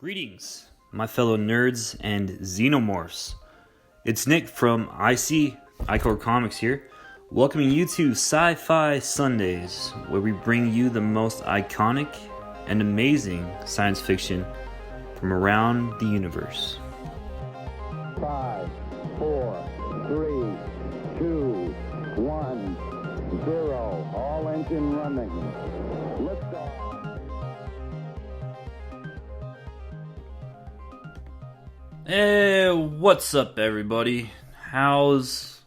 Greetings, my fellow nerds and xenomorphs. It's Nick from Icore Comics here, welcoming you to Sci-Fi Sundays, where we bring you the most iconic and amazing science fiction from around the universe. 5, 4, 3, 2, 1, 0. All engine running. Liftoff. Hey, what's up, everybody? How's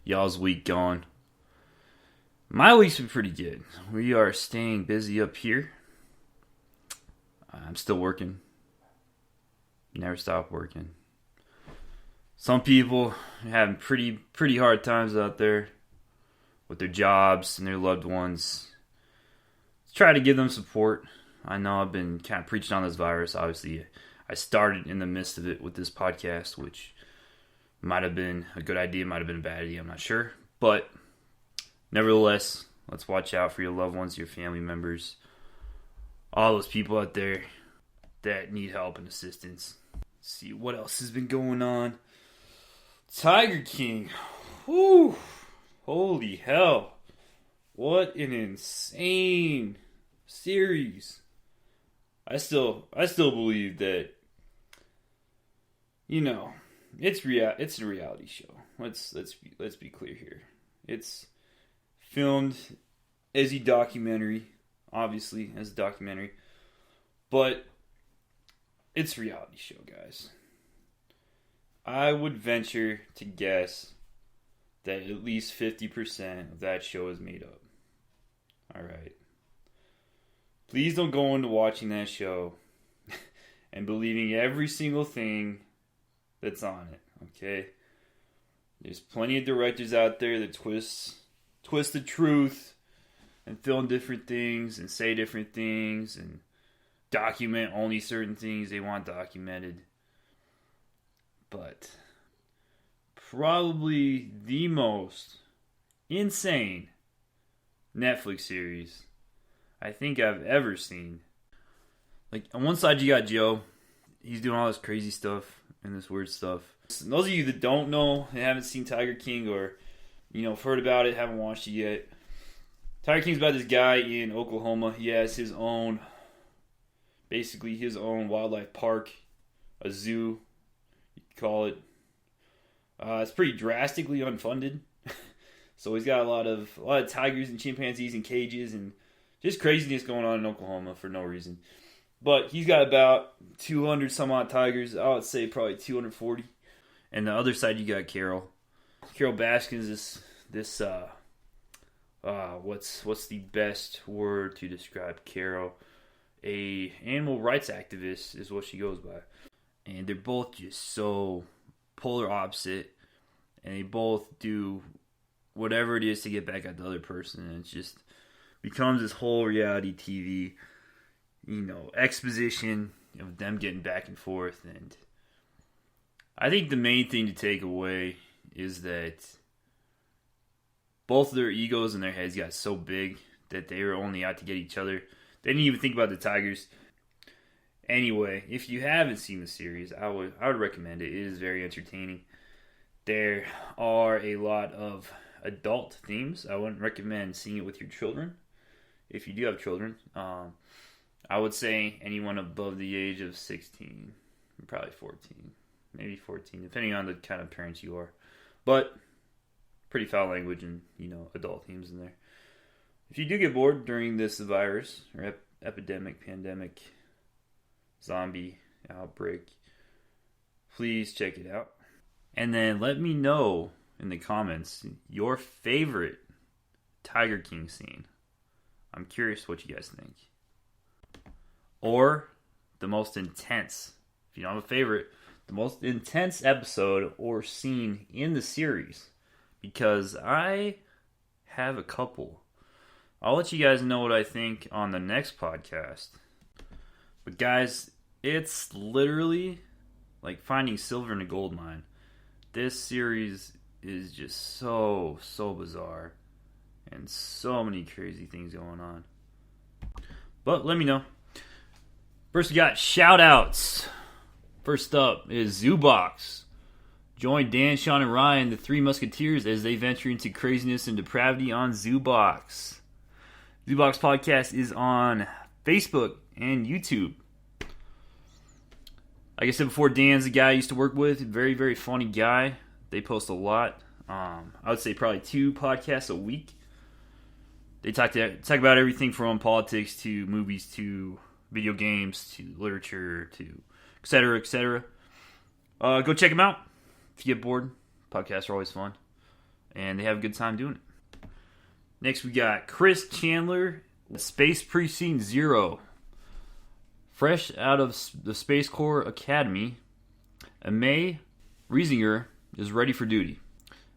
y'all's week going? My week's been pretty good. We are staying busy up here. I'm still working. Never stop working. Some people are having pretty hard times out there with their jobs and their loved ones. Let's try to give them support. I know I've been kind of preaching on this virus. Obviously, I started in the midst of it with this podcast, which might have been a good idea, might have been a bad idea, I'm not sure. But nevertheless, let's watch out for your loved ones, your family members, all those people out there that need help and assistance. Let's see what else has been going on. Tiger King. Whew. Holy hell. What an insane series. I still believe that, you know, it's a reality show. Let's be clear here. It's filmed as a documentary, obviously as a documentary, but it's a reality show, guys. I would venture to guess that at least 50% of that show is made up. All right. Please don't go into watching that show and believing every single thing that's on it, okay? There's plenty of directors out there that twist the truth and film different things and say different things and document only certain things they want documented. But probably the most insane Netflix series I think I've ever seen. Like, on one side you got Joe. He's doing all this crazy stuff and this weird stuff. And those of you that don't know and haven't seen Tiger King or, you know, heard about it, haven't watched it yet. Tiger King's about this guy in Oklahoma. He has his own wildlife park, a zoo, you could call it. It's pretty drastically unfunded. So he's got a lot of tigers and chimpanzees in cages and just craziness going on in Oklahoma for no reason. But he's got about 200 some odd tigers. I would say probably 240. And the other side you got Carol. Carol Baskin is what's the best word to describe Carol? A animal rights activist is what she goes by. And they're both just so polar opposite. And they both do whatever it is to get back at the other person. And it's just becomes this whole reality TV, you know, exposition of them getting back and forth. And I think the main thing to take away is that both of their egos and their heads got so big that they were only out to get each other. They didn't even think about the tigers. Anyway, if you haven't seen the series, I would recommend it. It is very entertaining. There are a lot of adult themes. I wouldn't recommend seeing it with your children. If you do have children, I would say anyone above the age of 16, probably 14, maybe 14, depending on the kind of parents you are. But pretty foul language and, you know, adult themes in there. If you do get bored during this virus or epidemic, pandemic, zombie outbreak, please check it out. And then let me know in the comments your favorite Tiger King scene. I'm curious what you guys think. Or the most intense, if you don't have a favorite, the most intense episode or scene in the series. Because I have a couple. I'll let you guys know what I think on the next podcast. But guys, it's literally like finding silver in a gold mine. This series is just so bizarre. And so many crazy things going on. But let me know. First, we got shout-outs. First up is Zoobox. Join Dan, Sean, and Ryan, the three musketeers, as they venture into craziness and depravity on Zoobox. Zoobox Podcast is on Facebook and YouTube. Like I said before, Dan's a guy I used to work with. Very, very funny guy. They post a lot. I would say probably 2 podcasts a week. They talk about everything from politics to movies to video games to literature to et cetera, et cetera. Go check them out if you get bored. Podcasts are always fun. And they have a good time doing it. Next, we got Chris Chandler, Space Precinct 0. Fresh out of the Space Corps Academy, May Riesinger is ready for duty,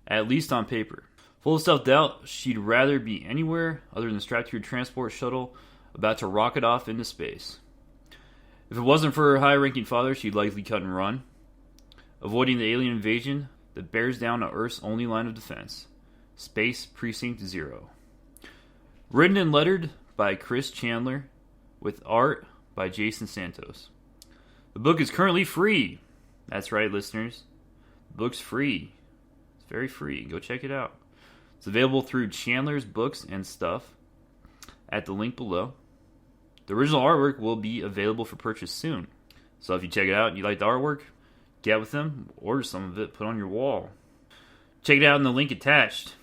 at least on paper. Full of self-doubt, she'd rather be anywhere other than strapped to a transport shuttle about to rocket off into space. If it wasn't for her high-ranking father, she'd likely cut and run, avoiding the alien invasion that bears down on Earth's only line of defense, Space Precinct 0. Written and lettered by Chris Chandler, with art by Jason Santos. The book is currently free. That's right, listeners. The book's free. It's very free. Go check it out. It's available through Chandler's Books and Stuff at the link below. The original artwork will be available for purchase soon. So if you check it out and you like the artwork, get with them, order some of it, put it on your wall. Check it out in the link attached.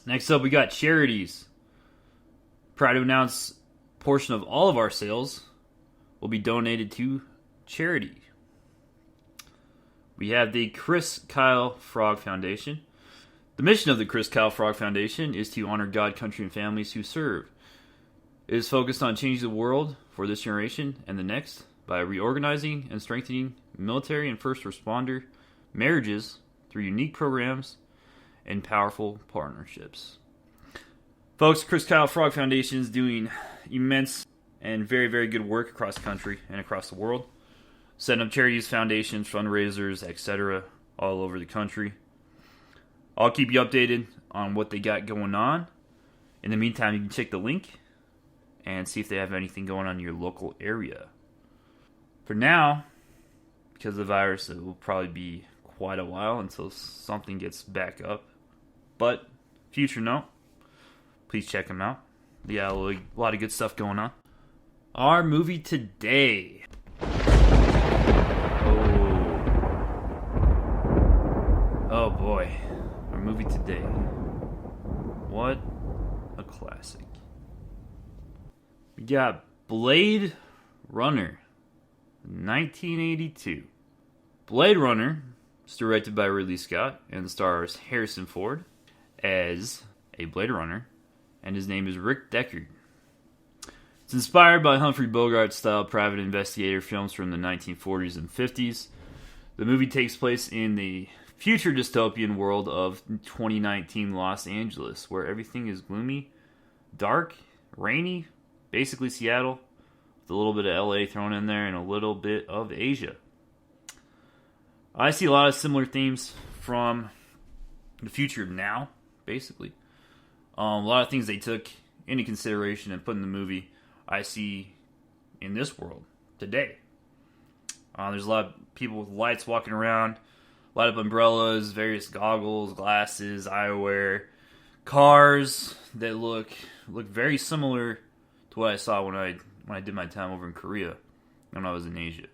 Next up, we got charities. Proud to announce a portion of all of our sales will be donated to charity. We have the Chris Kyle Frog Foundation. The mission of the Chris Kyle Frog Foundation is to honor God, country, and families who serve. It is focused on changing the world for this generation and the next by reorganizing and strengthening military and first responder marriages through unique programs and powerful partnerships. Folks, Chris Kyle Frog Foundation is doing immense and very, very good work across the country and across the world. Setting up charities, foundations, fundraisers, etc. all over the country. I'll keep you updated on what they got going on. In the meantime, you can check the link and see if they have anything going on in your local area. For now, because of the virus, it will probably be quite a while until something gets back up. But, future note, please check them out. Yeah, a lot of good stuff going on. Our movie today. Oh boy. Our movie today. What a classic. We got Blade Runner, 1982. Blade Runner is directed by Ridley Scott and stars Harrison Ford as a Blade Runner, and his name is Rick Deckard. It's inspired by Humphrey Bogart-style private investigator films from the 1940s and 50s. The movie takes place in the future dystopian world of 2019 Los Angeles, where everything is gloomy, dark, rainy, basically Seattle, with a little bit of LA thrown in there and a little bit of Asia. I see a lot of similar themes from the future now, basically. A lot of things they took into consideration and put in the movie I see in this world today. There's a lot of people with lights walking around, a lot of umbrellas, various goggles, glasses, eyewear, cars that look very similar to what I saw when I did my time over in Korea when I was in Asia.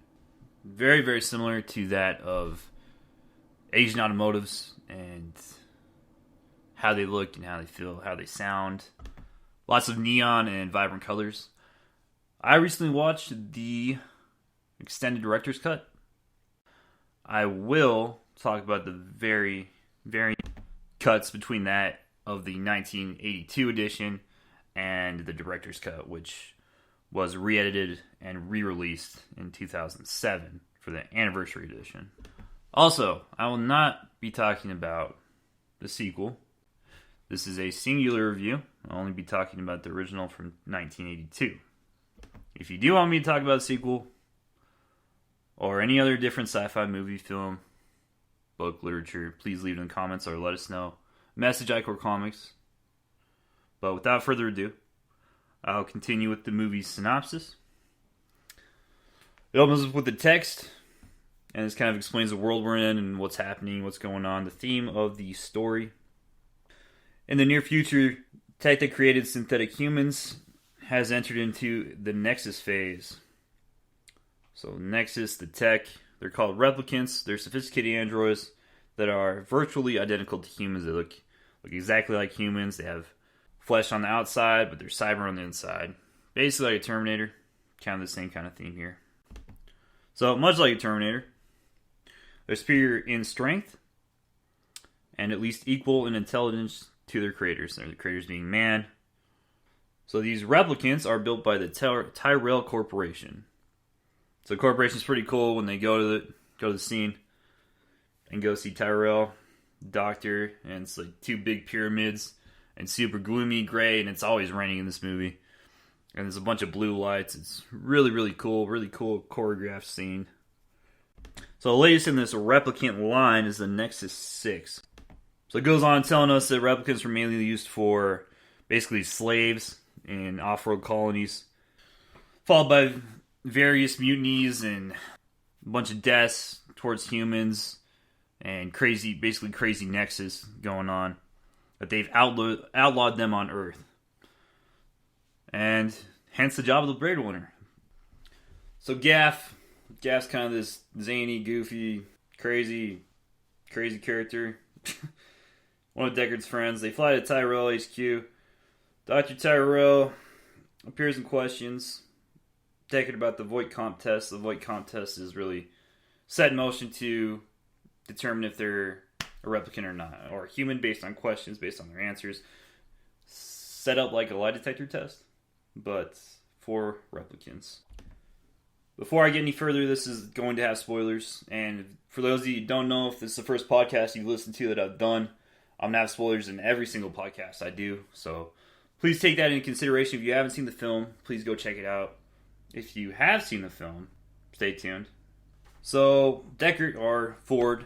Very, very similar to that of Asian automotives and how they look and how they feel, how they sound. Lots of neon and vibrant colors. I recently watched the extended director's cut. I will talk about the very cuts between that of the 1982 edition and the director's cut, which was re-edited and re-released in 2007 for the anniversary edition. Also, I will not be talking about the sequel. This is a singular review. I'll only be talking about the original from 1982. If you do want me to talk about the sequel, or any other different sci-fi movie, film, book, literature, please leave it in the comments or let us know. Message iCore Comics. But without further ado, I'll continue with the movie's synopsis. It opens up with the text, and this kind of explains the world we're in and what's happening, what's going on, the theme of the story. In the near future, tech that created synthetic humans has entered into the Nexus phase. So Nexus, the tech, they're called replicants. They're sophisticated androids that are virtually identical to humans. They look exactly like humans. They have flesh on the outside, but they're cyber on the inside. Basically like a Terminator. Kind of the same kind of theme here. So much like a Terminator, they're superior in strength and at least equal in intelligence to their creators. The creators being man. So these replicants are built by the Tyrell Corporation. So the corporation's pretty cool when they go to the scene and go see Tyrell, doctor, and it's like two big pyramids and super gloomy gray, and it's always raining in this movie. And there's a bunch of blue lights. It's really, really cool choreographed scene. So the latest in this replicant line is the Nexus 6. So it goes on telling us that replicants were mainly used for basically slaves in off-road colonies, followed by various mutinies and a bunch of deaths towards humans and basically crazy nexus going on. That they've outlawed them on Earth. And hence the job of the Blade Runner. So Gaff's kind of this zany, goofy, crazy character. One of Deckard's friends. They fly to Tyrell HQ. Dr. Tyrell appears and questions Deckard about the Voight Comp test. The Voight Comp test is really set in motion to determine if they're a replicant or not, or human based on questions, based on their answers. Set up like a lie detector test, but for replicants. Before I get any further, this is going to have spoilers, and for those of you who don't know, if this is the first podcast you've listened to that I've done, I'm going to have spoilers in every single podcast I do, so please take that into consideration. If you haven't seen the film, please go check it out. If you have seen the film, stay tuned. So, Deckard, or Ford,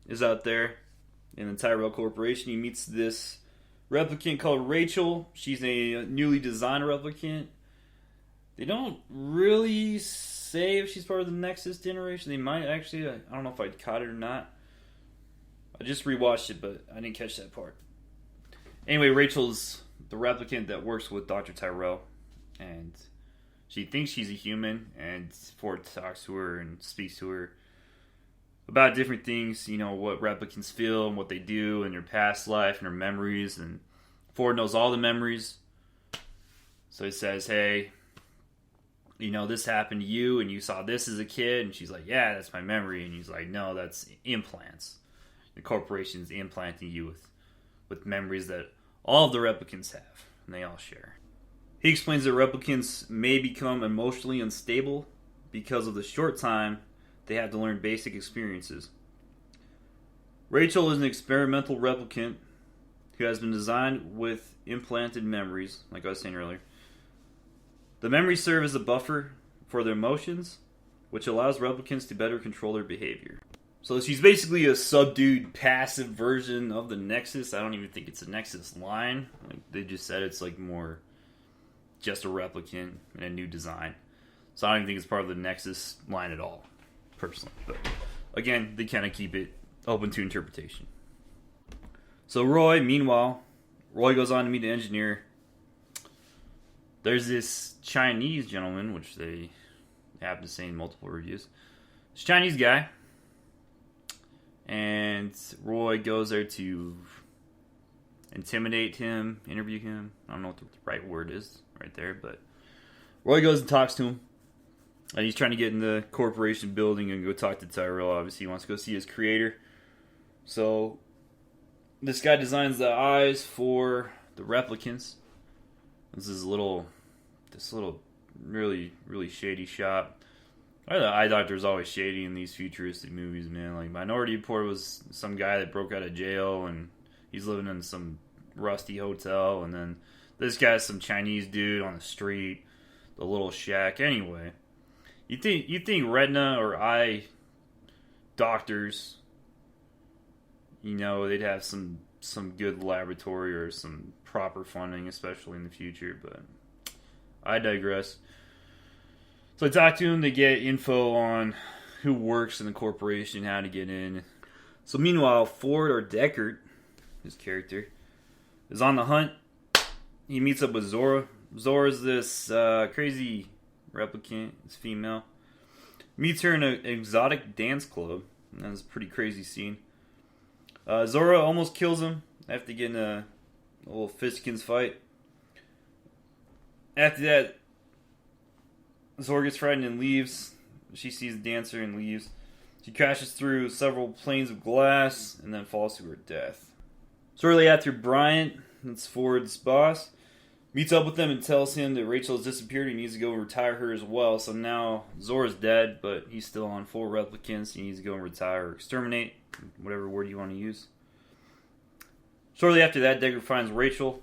is out there in the Tyrell Corporation. He meets this replicant called Rachel. She's a newly designed replicant. They don't really say if she's part of the Nexus generation. They might actually. I don't know if I caught it or not. I just rewatched it, but I didn't catch that part. Anyway, Rachel's the replicant that works with Dr. Tyrell, and she thinks she's a human, and Ford talks to her and speaks to her about different things, what replicants feel and what they do in their past life and their memories, and Ford knows all the memories. So he says, hey, this happened to you, and you saw this as a kid, and she's like, yeah, that's my memory, and he's like, no, that's implants. The corporation's implanting you with memories that all of the replicants have, and they all share. He explains that replicants may become emotionally unstable because of the short time they have to learn basic experiences. Rachel is an experimental replicant who has been designed with implanted memories, like I was saying earlier. The memories serve as a buffer for their emotions, which allows replicants to better control their behavior. So she's basically a subdued, passive version of the Nexus. I don't even think it's a Nexus line. Like they just said it's like more just a replicant and a new design. So I don't even think it's part of the Nexus line at all, personally. But again, they kind of keep it open to interpretation. So meanwhile, Roy goes on to meet an engineer. There's this Chinese gentleman, which they happen to say in multiple reviews. This Chinese guy. And Roy goes there to intimidate him, interview him. I don't know what the right word is right there, but Roy goes and talks to him. And he's trying to get in the corporation building and go talk to Tyrell. Obviously, he wants to go see his creator. So, this guy designs the eyes for the replicants. This is this little really, really shady shop. The eye doctor is always shady in these futuristic movies, man. Like, Minority Report was some guy that broke out of jail and he's living in some rusty hotel. And then this guy's some Chinese dude on the street, the little shack. Anyway, you think retina or eye doctors, they'd have some good laboratory or some proper funding, especially in the future. But I digress. So I talked to him to get info on who works in the corporation, how to get in. So meanwhile, Ford, or Deckard, his character, is on the hunt. He meets up with Zora. Zora's this crazy replicant. It's female. Meets her in an exotic dance club. That's a pretty crazy scene. Zora almost kills him after getting a little fisticuffs fight. After that, Zora gets frightened and leaves. She sees the dancer and leaves. She crashes through several planes of glass and then falls to her death. Shortly after, Bryant, that's Ford's boss, meets up with them and tells him that Rachel has disappeared. He needs to go and retire her as well. So now Zora's dead, but he's still on full replicants. He needs to go and retire or exterminate, whatever word you want to use. Shortly after that, Deckard finds Rachel,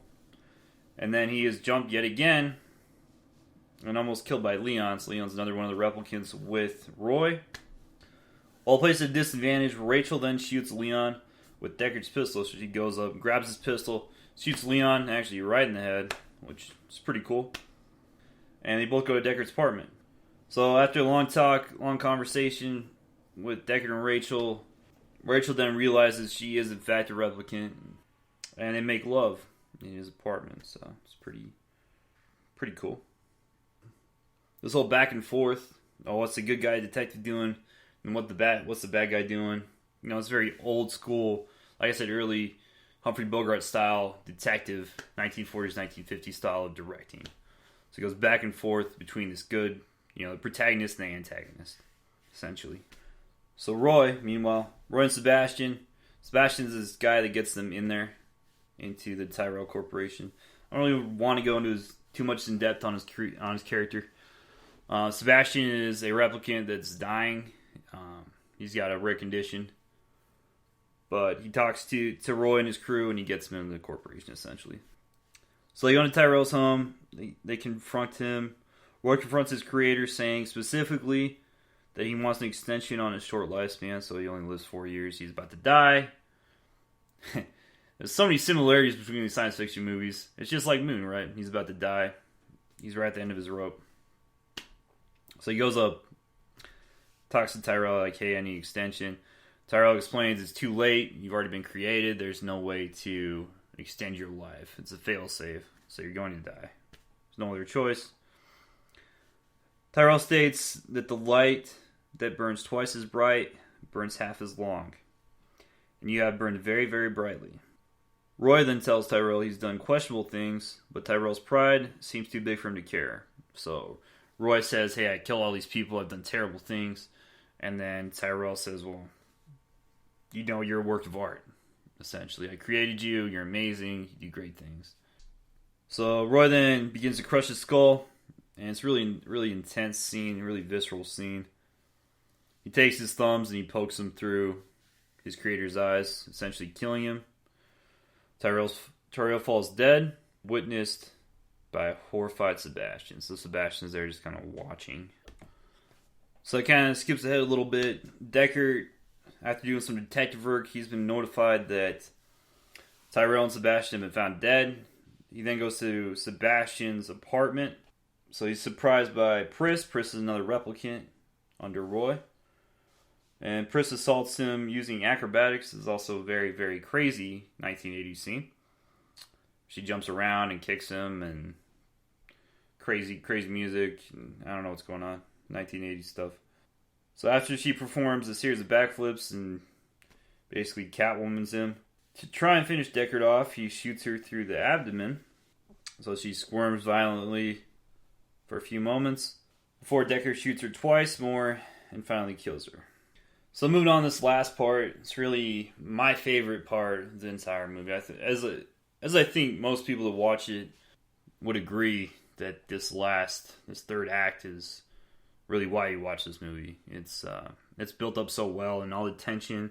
and then he is jumped yet again and almost killed by Leon. So Leon's another one of the replicants with Roy. While placed at a disadvantage, Rachel then shoots Leon with Deckard's pistol. So she goes up, grabs his pistol, shoots Leon actually right in the head, which is pretty cool. And they both go to Deckard's apartment. So after a long talk, long conversation with Deckard and Rachel, Rachel then realizes she is in fact a replicant, and they make love in his apartment. So it's pretty cool. This whole back and forth. Oh, what's the good guy detective doing, and what's the bad guy doing? You know, it's very old school. Like I said early, Humphrey Bogart style detective, 1940s, 1950s style of directing. So it goes back and forth between this good, the protagonist and the antagonist, essentially. So Roy, meanwhile, Roy and Sebastian. Sebastian's this guy that gets them in there, into the Tyrell Corporation. I don't really want to go into too much in depth on his character. Sebastian is a replicant that's dying. He's got a rare condition. But he talks to Roy and his crew, and he gets them into the corporation, essentially. So they go into Tyrell's home. They confront him. Roy confronts his creator, saying specifically that he wants an extension on his short lifespan, so he only lives 4 years. He's about to die. There's so many similarities between these science fiction movies. It's just like Moon, right? He's about to die. He's right at the end of his rope. So he goes up, talks to Tyrell, like, hey, I need extension. Tyrell explains it's too late. You've already been created. There's no way to extend your life. It's a failsafe, so you're going to die. There's no other choice. Tyrell states that the light that burns twice as bright burns half as long. And you have burned very, very brightly. Roy then tells Tyrell he's done questionable things, but Tyrell's pride seems too big for him to care. So Roy says, hey, I killed all these people. I've done terrible things. And then Tyrell says, well, you're a work of art, essentially. I created you. You're amazing. You do great things. So Roy then begins to crush his skull. And it's really, really intense scene, really visceral scene. He takes his thumbs and he pokes them through his creator's eyes, essentially killing him. Tyrell falls dead, witnessed by a horrified Sebastian. So Sebastian's there just kind of watching. So it kind of skips ahead a little bit. Deckard, after doing some detective work, he's been notified that Tyrell and Sebastian have been found dead. He then goes to Sebastian's apartment. So he's surprised by Pris. Pris is another replicant under Roy. And Pris assaults him using acrobatics. This is also a very, very crazy 1980s scene. She jumps around and kicks him, and crazy, crazy music. And I don't know what's going on. 1980s stuff. So after she performs a series of backflips and basically Catwoman's him, to try and finish Deckard off, he shoots her through the abdomen. So she squirms violently for a few moments before Deckard shoots her twice more and finally kills her. So moving on to this last part, it's really my favorite part of the entire movie. As I think most people that watch it would agree that this third act is really why you watch this movie. It's built up so well, and all the tension.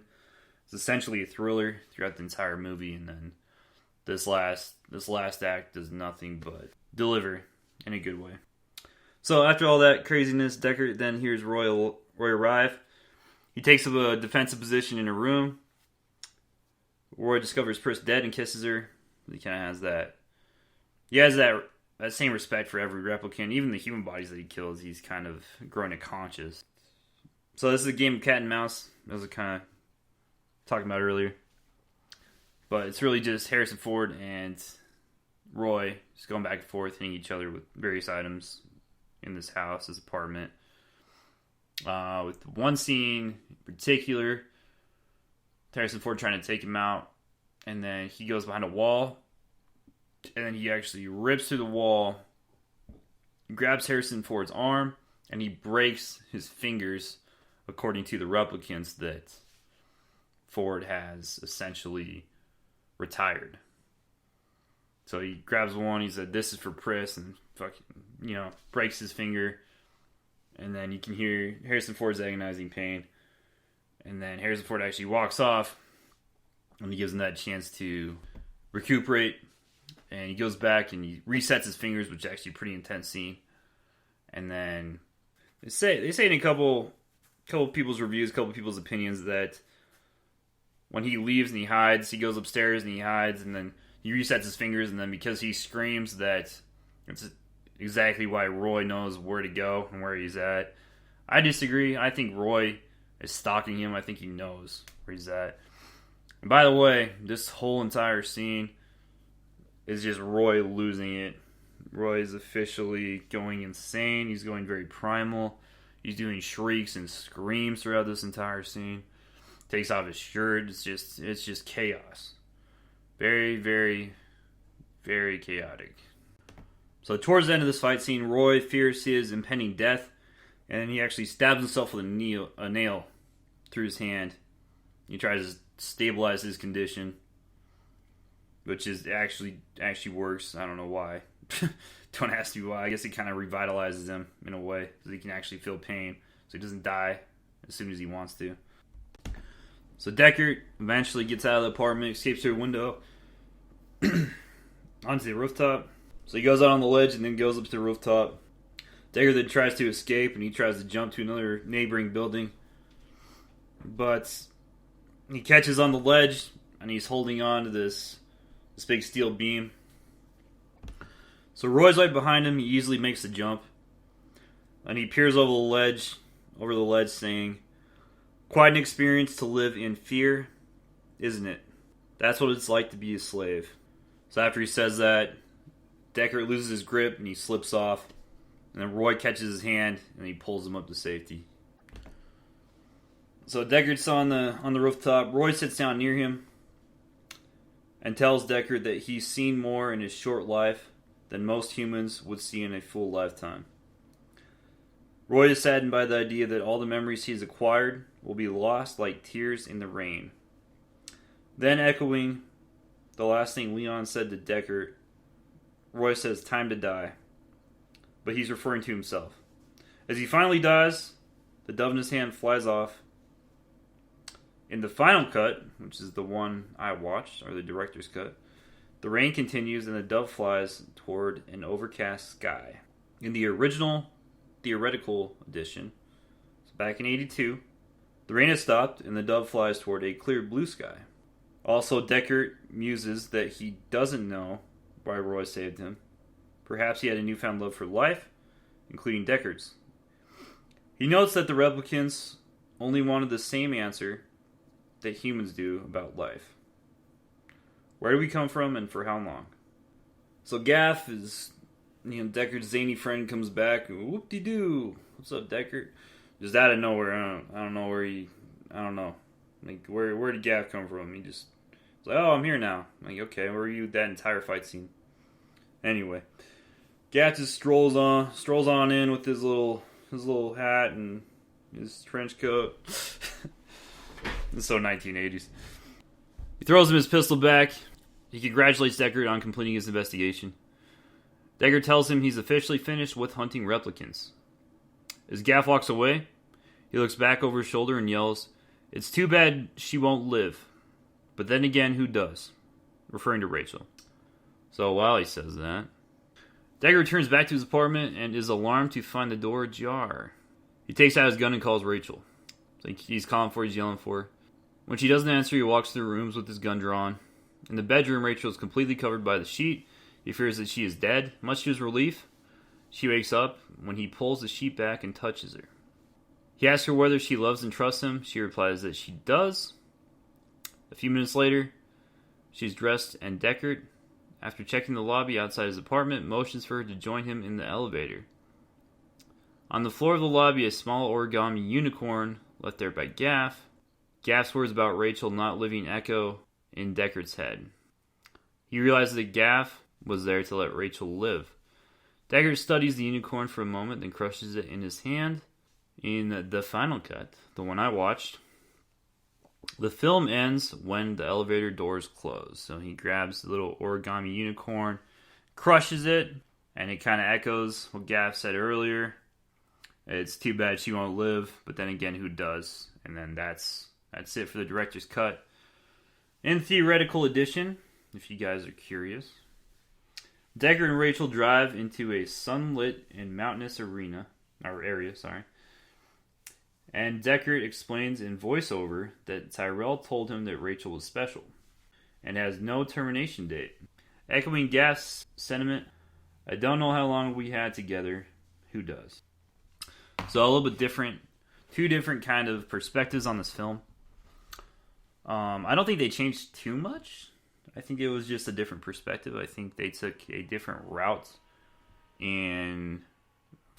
It's essentially a thriller throughout the entire movie, and then this last act does nothing but deliver in a good way. So after all that craziness, Deckard then hears Roy arrive. He takes up a defensive position in a room. Roy discovers Pris dead and kisses her. He kind of has that. He has that that same respect for every replicant. Even the human bodies that he kills, he's kind of growing to conscious. So this is a game of cat and mouse, as I was kind of talking about earlier. But it's really just Harrison Ford and Roy just going back and forth, hitting each other with various items in this house, this apartment. With one scene in particular, Harrison Ford trying to take him out, and then he goes behind a wall, and then he actually rips through the wall, grabs Harrison Ford's arm, and he breaks his fingers, according to the replicants that Ford has essentially retired. So he grabs one, he said, "This is for Pris," and fucking, breaks his finger. And then you can hear Harrison Ford's agonizing pain. And then Harrison Ford actually walks off, and he gives him that chance to recuperate. And he goes back and he resets his fingers, which is actually a pretty intense scene. And then they say in a couple people's reviews, a couple people's opinions, that when he leaves and he hides, he goes upstairs and he hides, and then he resets his fingers, and then because he screams, that it's exactly why Roy knows where to go and where he's at. I disagree. I think Roy is stalking him. I think he knows where he's at. And by the way, this whole entire scene is just Roy losing it. Roy is officially going insane. He's going very primal. He's doing shrieks and screams throughout this entire scene. Takes off his shirt. It's just chaos. Very, very, very chaotic. So towards the end of this fight scene, Roy fears his impending death, and he actually stabs himself with a nail through his hand. He tries to stabilize his condition, which is actually works. I don't know why. Don't ask me why. I guess it kind of revitalizes him in a way, so he can actually feel pain, so he doesn't die as soon as he wants to. So Deckard eventually gets out of the apartment, escapes through a window onto the rooftop. So he goes out on the ledge and then goes up to the rooftop. Deckard then tries to escape, and he tries to jump to another neighboring building. But he catches on the ledge, and he's holding on to this big steel beam. So Roy's right behind him. He easily makes the jump. And he peers over the ledge saying, "Quite an experience to live in fear, isn't it? That's what it's like to be a slave." So after he says that, Deckard loses his grip and he slips off. And then Roy catches his hand and he pulls him up to safety. So Deckard's on the rooftop. Roy sits down near him and tells Deckard that he's seen more in his short life than most humans would see in a full lifetime. Roy is saddened by the idea that all the memories he's acquired will be lost like tears in the rain. Then, echoing the last thing Leon said to Deckard, Roy says, "Time to die." But he's referring to himself. As he finally dies, the dove in his hand flies off. In the final cut, which is the one I watched, or the director's cut, the rain continues and the dove flies toward an overcast sky. In the original theoretical edition, so back in 82, the rain has stopped and the dove flies toward a clear blue sky. Also, Deckard muses that he doesn't know why Roy saved him. Perhaps he had a newfound love for life, including Deckard's. He notes that the replicants only wanted the same answer that humans do about life. Where do we come from and for how long? So Gaff is, Deckard's zany friend comes back. Whoop-de-doo. What's up, Deckard? Just out of nowhere. I don't know where he... I don't know. Like, where did Gaff come from? He just... He's like, "Oh, I'm here now." I'm like, okay, where were you that entire fight scene? Anyway. Gaff just strolls on in with his little hat and his trench coat. It's so 1980s. He throws him his pistol back. He congratulates Deckard on completing his investigation. Deckard tells him he's officially finished with hunting replicants. As Gaff walks away, he looks back over his shoulder and yells, "It's too bad she won't live. But then again, who does?" Referring to Rachel. So while he says that, Deckard returns back to his apartment and is alarmed to find the door ajar. He takes out his gun and calls Rachel. So he's calling for her, he's yelling for her. When she doesn't answer, he walks through rooms with his gun drawn. In the bedroom, Rachel is completely covered by the sheet. He fears that she is dead. Much to his relief, she wakes up when he pulls the sheet back and touches her. He asks her whether she loves and trusts him. She replies that she does. A few minutes later, she's dressed and decorated. After checking the lobby outside his apartment, motions for her to join him in the elevator. On the floor of the lobby, a small origami unicorn left there by Gaff. Gaff's words about Rachel not living echo in Deckard's head. He realizes that Gaff was there to let Rachel live. Deckard studies the unicorn for a moment, then crushes it in his hand. In the final cut, the one I watched, the film ends when the elevator doors close. So he grabs the little origami unicorn, crushes it, and it kind of echoes what Gaff said earlier. It's too bad she won't live, but then again, who does? And then that's it for the director's cut. In theoretical edition, if you guys are curious, Deckard and Rachel drive into a sunlit and mountainous area. And Deckard explains in voiceover that Tyrell told him that Rachel was special and has no termination date. Echoing Gaff's sentiment, I don't know how long we had together, who does? So a little bit different, two different kind of perspectives on this film. I don't think they changed too much. I think it was just a different perspective. I think they took a different route in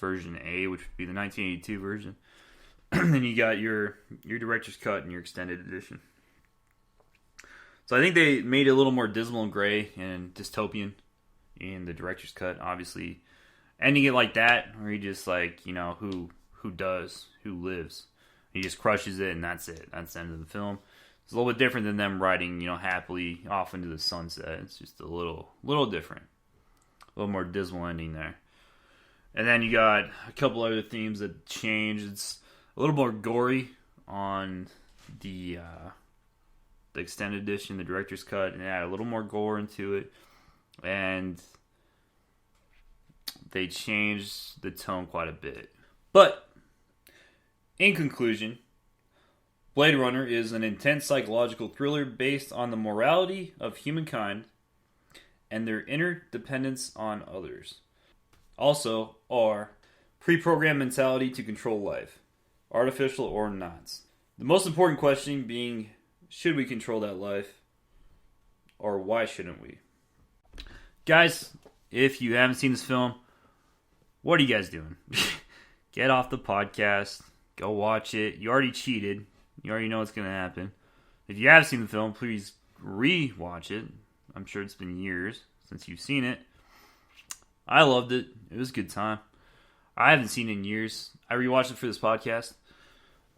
version A, which would be the 1982 version. Then you got your director's cut and your extended edition. So I think they made it a little more dismal and gray and dystopian in the director's cut. Obviously, ending it like that, where he just who does, who lives. He just crushes it and that's it. That's the end of the film. It's a little bit different than them riding, happily off into the sunset. It's just a little different. A little more dismal ending there. And then you got a couple other themes that change. It's a little more gory on the extended edition, the director's cut, and add a little more gore into it. And they changed the tone quite a bit. But, in conclusion, Blade Runner is an intense psychological thriller based on the morality of humankind and their interdependence on others. Also, our pre-programmed mentality to control life, artificial or not. The most important question being, should we control that life? Or why shouldn't we? Guys, if you haven't seen this film, what are you guys doing? Get off the podcast. Go watch it. You already cheated. You already know what's going to happen. If you have seen the film, please re-watch it. I'm sure it's been years since you've seen it. I loved it. It was a good time. I haven't seen it in years. I rewatched it for this podcast.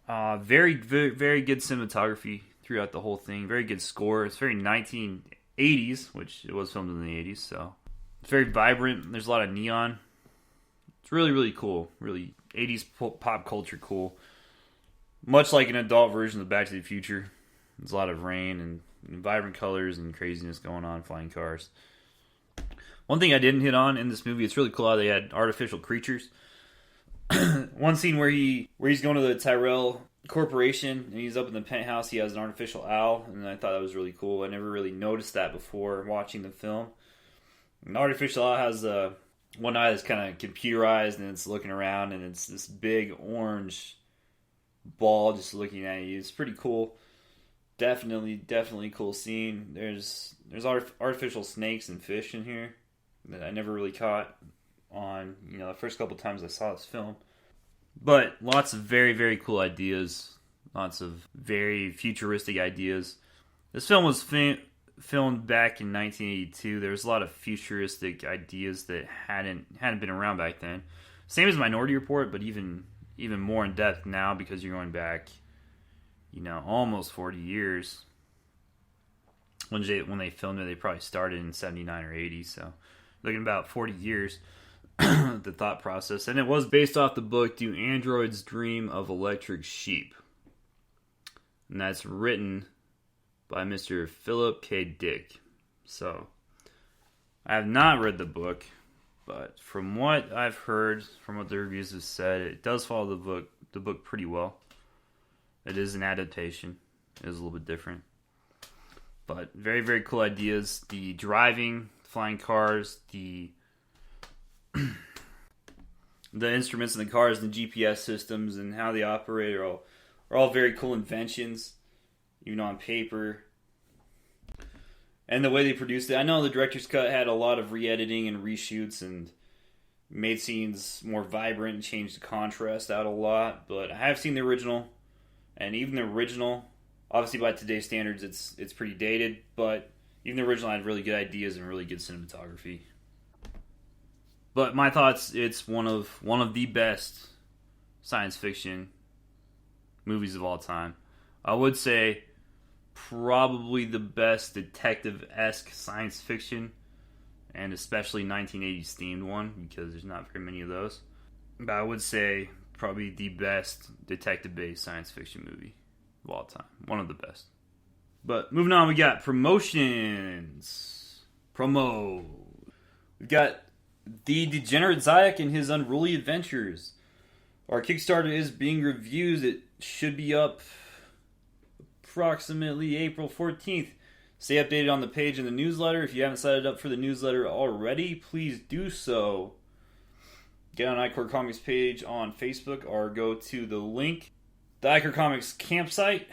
Very, very, very good cinematography throughout the whole thing. Very good score. It's very 1980s, which it was filmed in the 80s, so it's very vibrant. There's a lot of neon. It's really, really cool. Really 80s pop culture cool. Much like an adult version of Back to the Future. There's a lot of rain and vibrant colors and craziness going on, flying cars. One thing I didn't hit on in this movie, it's really cool how they had artificial creatures. One scene where he's going to the Tyrell Corporation and he's up in the penthouse, he has an artificial owl, and I thought that was really cool. I never really noticed that before watching the film. An artificial owl has one eye that's kind of computerized and it's looking around and it's this big orange ball just looking at you. It's pretty cool. Definitely cool scene. There's artificial snakes and fish in here that I never really caught on, the first couple times I saw this film. But lots of very, very cool ideas. Lots of very futuristic ideas. This film was filmed back in 1982. There was a lot of futuristic ideas that hadn't been around back then. Same as Minority Report, but even more in depth now because you're going back, almost 40 years. When they filmed it, they probably started in 79 or 80, so looking about 40 years, the thought process. And it was based off the book Do Androids Dream of Electric Sheep? And that's written by Mr. Philip K. Dick. So, I have not read the book, but from what I've heard, from what the reviews have said, it does follow the book pretty well. It is an adaptation. It is a little bit different. But very, very cool ideas. The driving flying cars, the instruments in the cars, and the GPS systems, and how they operate are all very cool inventions, even on paper. And the way they produced it, I know the director's cut had a lot of re-editing and reshoots and made scenes more vibrant and changed the contrast out a lot. But I have seen the original, and even the original, obviously by today's standards, it's pretty dated. But even the original had really good ideas and really good cinematography. But my thoughts, it's one of the best science fiction movies of all time. I would say probably the best detective-esque science fiction, and especially 1980s themed one, because there's not very many of those. But I would say probably the best detective-based science fiction movie of all time. One of the best. But moving on, we got promotions. We've got The Degenerate Zayak and His Unruly Adventures. Our Kickstarter is being reviewed. It should be up approximately April 14th. Stay updated on the page in the newsletter. If you haven't signed up for the newsletter already, please do so. Get on iCore Comics page on Facebook or go to the link, the iCore Comics campsite,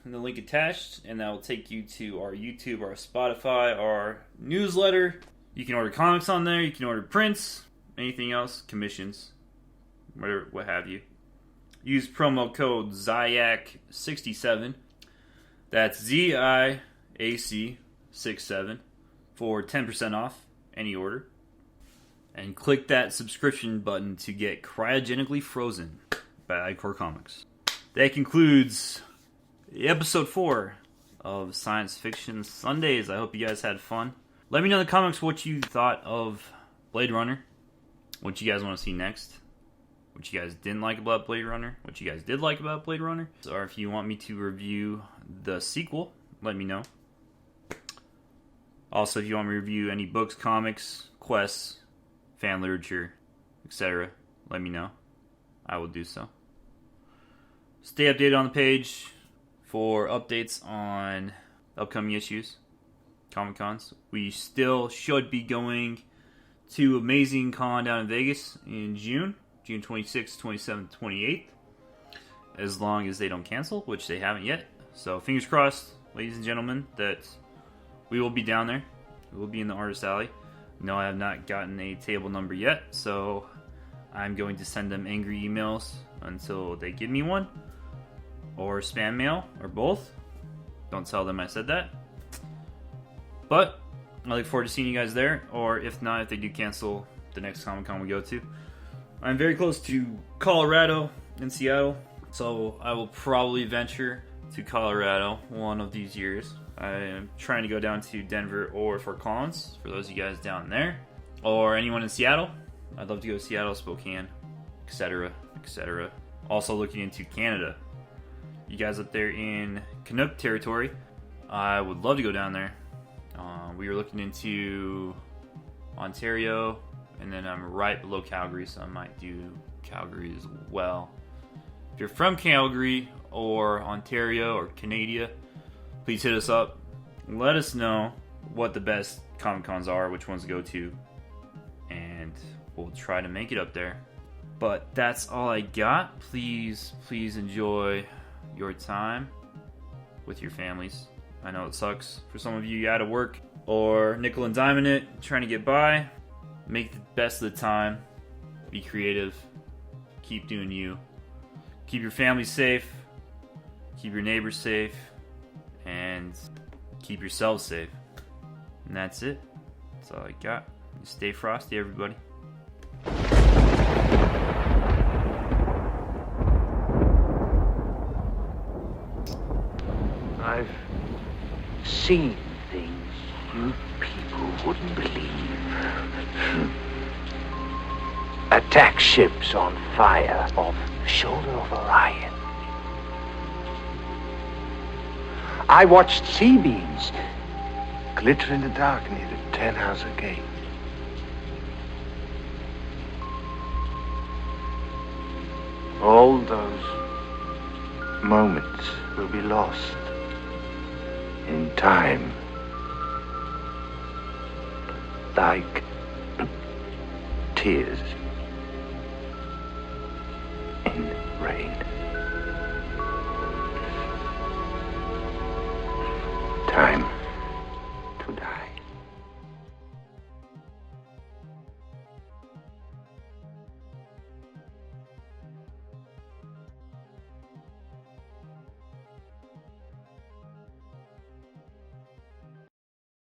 and the link attached, and that will take you to our YouTube, our Spotify, our newsletter. You can order comics on there. You can order prints, anything else, commissions, whatever, what have you. Use promo code ZIAC67. That's ZIAC67 for 10% off any order. And click that subscription button to get Cryogenically Frozen by iCore Comics. That concludes episode 4 of Science Fiction Sundays. I hope you guys had fun. Let me know in the comments what you thought of Blade Runner, what you guys want to see next, what you guys didn't like about Blade Runner, what you guys did like about Blade Runner, or if you want me to review the sequel, let me know. Also, if you want me to review any books, comics, quests, fan literature, etc., let me know. I will do so. Stay updated on the page for updates on upcoming issues, Comic-Cons. We still should be going to Amazing Con down in Vegas in June 26th, 27th, 28th, as long as they don't cancel, which they haven't yet. So fingers crossed, ladies and gentlemen, that we will be down there. We will be in the Artist Alley. No, I have not gotten a table number yet, so I'm going to send them angry emails until they give me one, or spam mail, or both. Don't tell them I said that. But I look forward to seeing you guys there, or if not, if they do cancel the next Comic-Con we go to. I'm very close to Colorado and Seattle, so I will probably venture to Colorado one of these years. I am trying to go down to Denver or Fort Collins, for those of you guys down there, or anyone in Seattle. I'd love to go to Seattle, Spokane, etc., etc. Also looking into Canada. You guys up there in Canuck territory, I would love to go down there. We were looking into Ontario, and then I'm right below Calgary, so I might do Calgary as well. If you're from Calgary or Ontario or Canada, please hit us up. Let us know what the best Comic-Cons are, which ones to go to, and we'll try to make it up there. But that's all I got. Please enjoy your time with your families. I know it sucks for some of you out of work or nickel and diming it, trying to get by. Make the best of the time. Be creative. Keep doing you. Keep your family safe. Keep your neighbors safe. And keep yourselves safe. And that's it. That's all I got. Stay frosty, everybody. I've seen things you people wouldn't believe. Attack ships on fire off the shoulder of Orion. I watched sea beams glitter in the dark near the Tannhauser Gate. All those moments will be lost in time. like tears in rain. Time